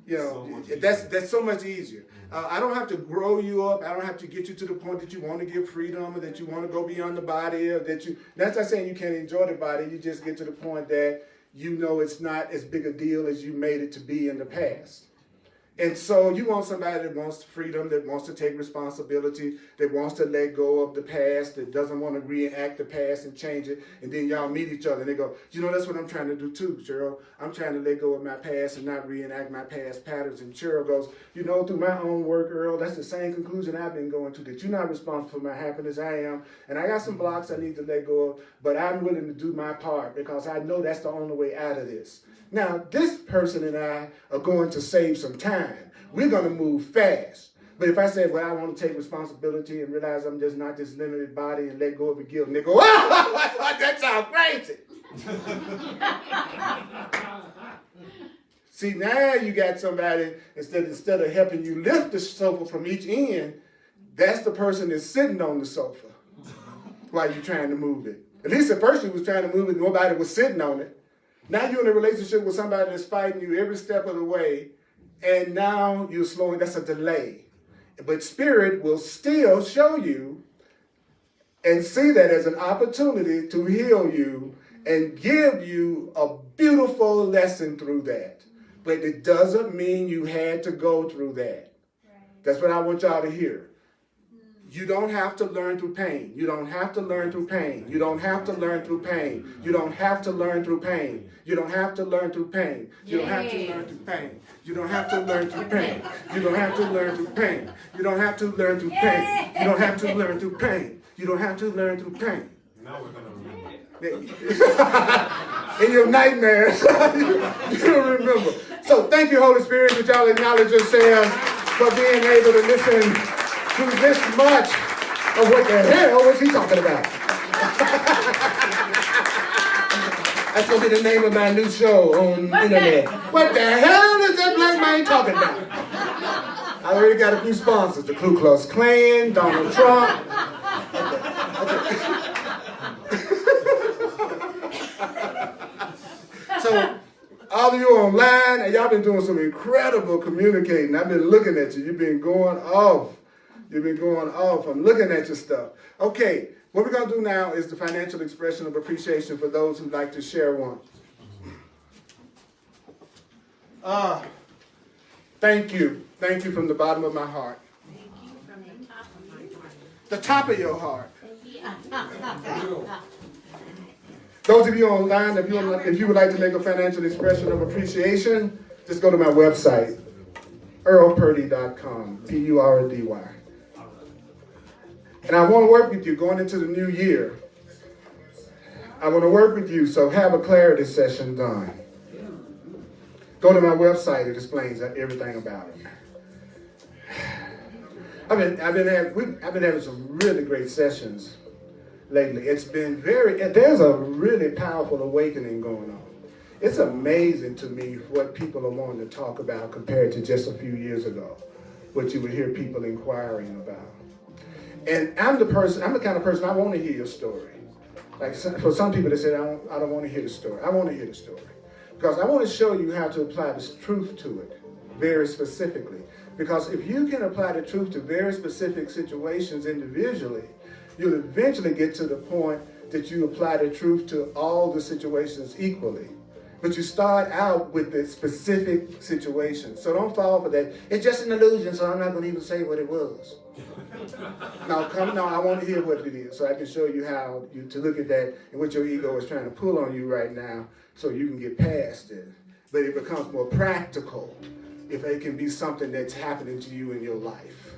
You know, that's so much easier. I don't have to grow you up. I don't have to get you to the point that you want to give freedom or that you want to go beyond the body or that you, that's not saying you can't enjoy the body. You just get to the point that you know it's not as big a deal as you made it to be in the past. And so you want somebody that wants freedom, that wants to take responsibility, that wants to let go of the past, that doesn't want to reenact the past and change it. And then y'all meet each other and they go, you know, that's what I'm trying to do too, Cheryl. I'm trying to let go of my past and not reenact my past patterns. And Cheryl goes, you know, through my own work, Earl, that's the same conclusion I've been going to, that you're not responsible for my happiness, I am. And I got some blocks I need to let go of, but I'm willing to do my part because I know that's the only way out of this. Now, this person and I are going to save some time. We're going to move fast. But if I say, well, I want to take responsibility and realize I'm just not this limited body and let go of the guilt, and they go, ah, that sounds crazy. See, now you got somebody, instead of helping you lift the sofa from each end, that's the person that's sitting on the sofa while you're trying to move it. At least at first you was trying to move it, nobody was sitting on it. Now you're in a relationship with somebody that's fighting you every step of the way, and now you're slowing, that's a delay. But Spirit will still show you and see that as an opportunity to heal you and give you a beautiful lesson through that. But it doesn't mean you had to go through that. That's what I want y'all to hear. You don't have to learn through pain. You don't have to learn through pain. You don't have to learn through pain. You don't have to learn through pain. You don't have to learn through pain. You don't have to learn through pain. You don't have to learn through pain. You don't have to learn through pain. You don't have to learn through pain. You don't have to learn through pain. You don't have to learn through pain. Now we're going to remember. In your nightmares, you don't remember. So thank you, Holy Spirit, that y'all acknowledge yourselves for being able to listen to this much of what the hell was he talking about? That's going to be the name of my new show on the internet. What the hell is that black man talking about? I already got a few sponsors. The Ku Klux Klan, Donald Trump. So, all of you online, and y'all been doing some incredible communicating. I've been looking at you. You've been going off. You've been going off. I'm looking at your stuff. Okay, what we're going to do now is the financial expression of appreciation for those who'd like to share one. Thank you. Thank you from the bottom of my heart. Thank you from the top of my heart. The top of your heart. Those of you online, if you would like to make a financial expression of appreciation, just go to my website, earlpurdy.com, P-U-R-D-Y. And I want to work with you going into the new year. I want to work with you, so have a clarity session done. Go to my website, it explains everything about it. I've been having some really great sessions lately. It's been there's a really powerful awakening going on. It's amazing to me what people are wanting to talk about compared to just a few years ago, what you would hear people inquiring about. And I'm the kind of person, I want to hear your story. Like for some people, they say, I don't want to hear the story. I want to hear the story. Because I want to show you how to apply the truth to it very specifically. Because if you can apply the truth to very specific situations individually, you'll eventually get to the point that you apply the truth to all the situations equally. But you start out with the specific situation. So don't fall for that. It's just an illusion, so I'm not going to even say what it was. No, I want to hear what it is, so I can show you how to look at that and what your ego is trying to pull on you right now so you can get past it. But it becomes more practical if it can be something that's happening to you in your life.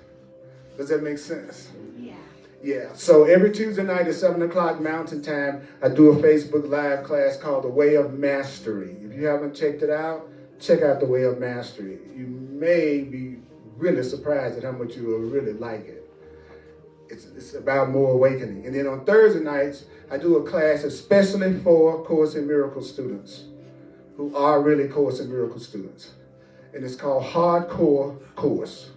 Does that make sense? Yeah. Yeah, so every Tuesday night at 7 o'clock Mountain Time, I do a Facebook Live class called The Way of Mastery. If you haven't checked it out, check out The Way of Mastery. You may be really surprised at how much you will really like it. It's about more awakening. And then on Thursday nights, I do a class especially for Course in Miracles students who are really Course in Miracles students. And it's called Hardcore Course.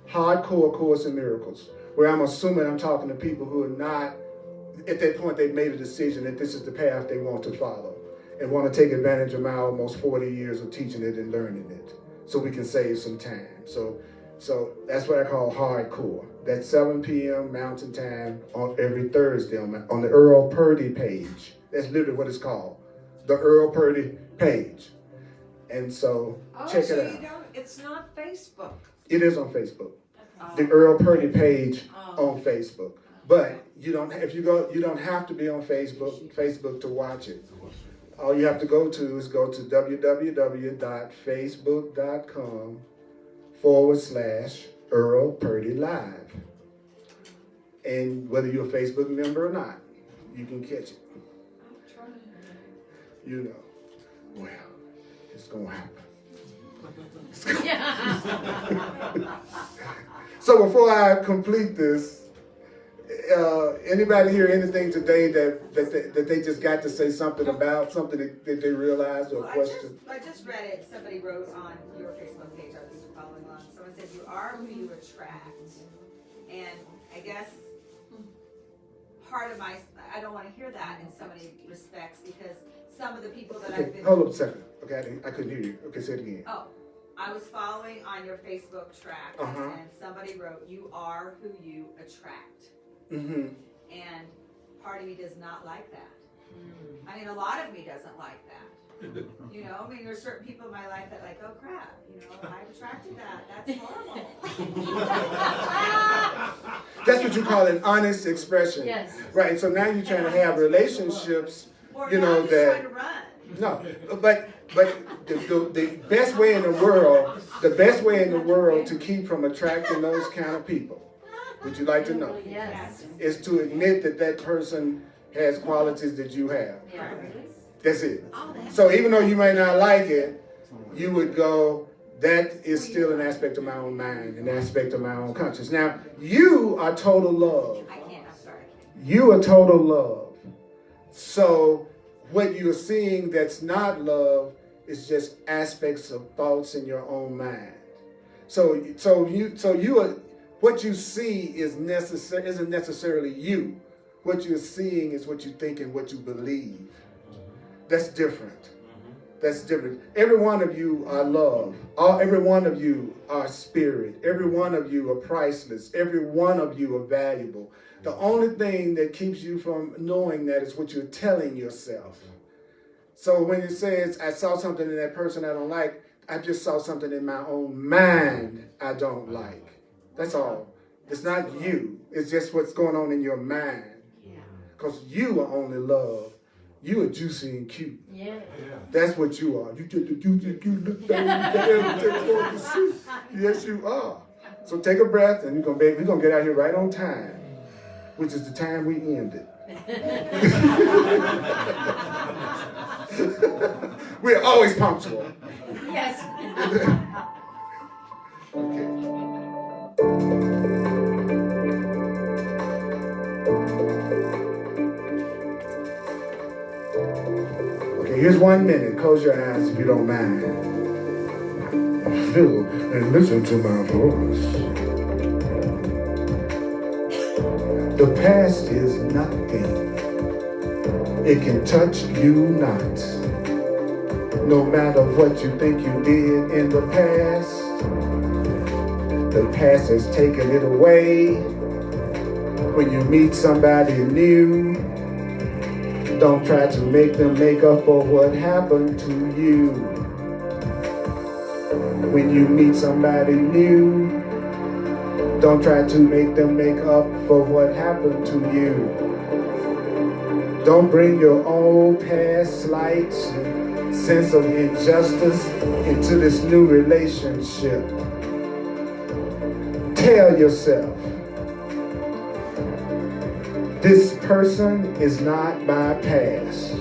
Hardcore Course in Miracles. Where I'm assuming I'm talking to people who are not, at that point they've made a decision that this is the path they want to follow and want to take advantage of my almost 40 years of teaching it and learning it so we can save some time. So that's what I call hardcore. That's 7 p.m. Mountain Time on every Thursday on the Earl Purdy page. That's literally what it's called, the Earl Purdy page. And so check it out. It's not Facebook. It is on Facebook. The Earl Purdy page on Facebook. But you don't have to be on Facebook to watch it. All you have to go to is go to www.facebook.com/Earl Purdy Live. And whether you're a Facebook member or not, you can catch it. You know, well, it's gonna happen. So before I complete this, anybody hear anything today that they just got to say something about, something that they realized or question? I just read it. Somebody wrote on your Facebook page, I was following along. Someone said, you are who you attract. And I guess part of I don't want to hear that in so many respects because some of the people that I've been... Hold up a second. Okay, I couldn't hear you. Okay, say it again. Oh. I was following on your Facebook track, and somebody wrote, you are who you attract. Mm-hmm. And part of me does not like that. I mean, a lot of me doesn't like that. You know, I mean, there's certain people in my life that like, oh crap, you know, I've attracted that. That's horrible. That's what you call an honest expression. Yes. Right, so now you're trying to have relationships, Or you know, I'm just that... trying to run. No, but the best way in the world to keep from attracting those kind of people, would you like to know, Yes. is to admit that person has qualities that you have. Yeah. That's it. So even though you may not like it, you would go, that is still an aspect of my own mind, an aspect of my own conscience. Now, you are total love. I can't, I'm sorry. You are total love. So what you're seeing that's not love is just aspects of thoughts in your own mind. So you are, what you see isn't necessarily you. What you're seeing is what you think and what you believe. That's different. That's different. Every one of you are love. Every one of you are spirit. Every one of you are priceless. Every one of you are valuable. The only thing that keeps you from knowing that is what you're telling yourself. So when it says, I saw something in that person I don't like, I just saw something in my own mind I don't like. That's all. It's not you. It's just what's going on in your mind. Because you are only love. You are juicy and cute. Yeah. That's what you are. You get the juicy and cute look down. Yes, you are. So take a breath, and we're gonna get out here right on time, which is the time we ended. We're always punctual. Yes. Okay. Here's 1 minute. Close your eyes if you don't mind. Feel and listen to my voice. The past is nothing. It can touch you not. No matter what you think you did in the past has taken it away. When you meet somebody new, don't try to make them make up for what happened to you. When you meet somebody new, don't try to make them make up for what happened to you. Don't bring your own past slights and sense of injustice into this new relationship. Tell yourself, this person is not my past.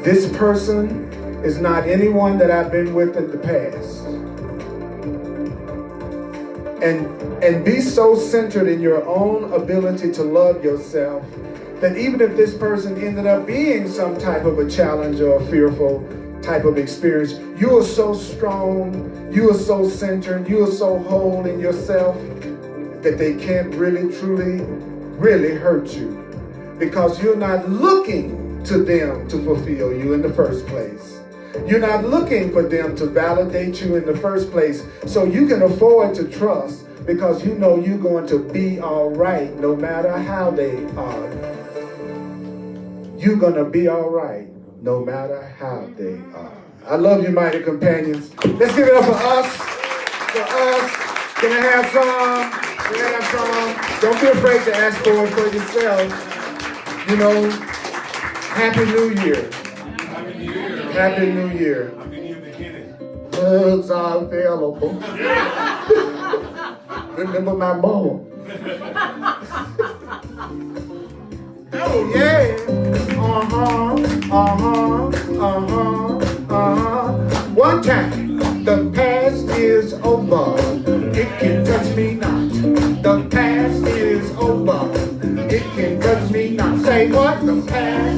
This person is not anyone that I've been with in the past. And be so centered in your own ability to love yourself that even if this person ended up being some type of a challenge or a fearful type of experience, you are so strong, you are so centered, you are so whole in yourself that they can't really, truly, really hurt you, because you're not looking to them to fulfill you in the first place. You're not looking for them to validate you in the first place, so you can afford to trust, because you know you're going to be all right no matter how they are. You're going to be all right no matter how they are. I love you, mighty companions. Let's give it up for us. For us. Can I have some? Can I have some? Don't be afraid to ask for it for yourself. You know, Happy New Year. Happy New Year. Happy New Year. Happy New Beginning. Hugs are available. Remember my mom. Oh yeah. One time. The past is over. It can touch me not. The past is over. It can touch me not. Say what? The past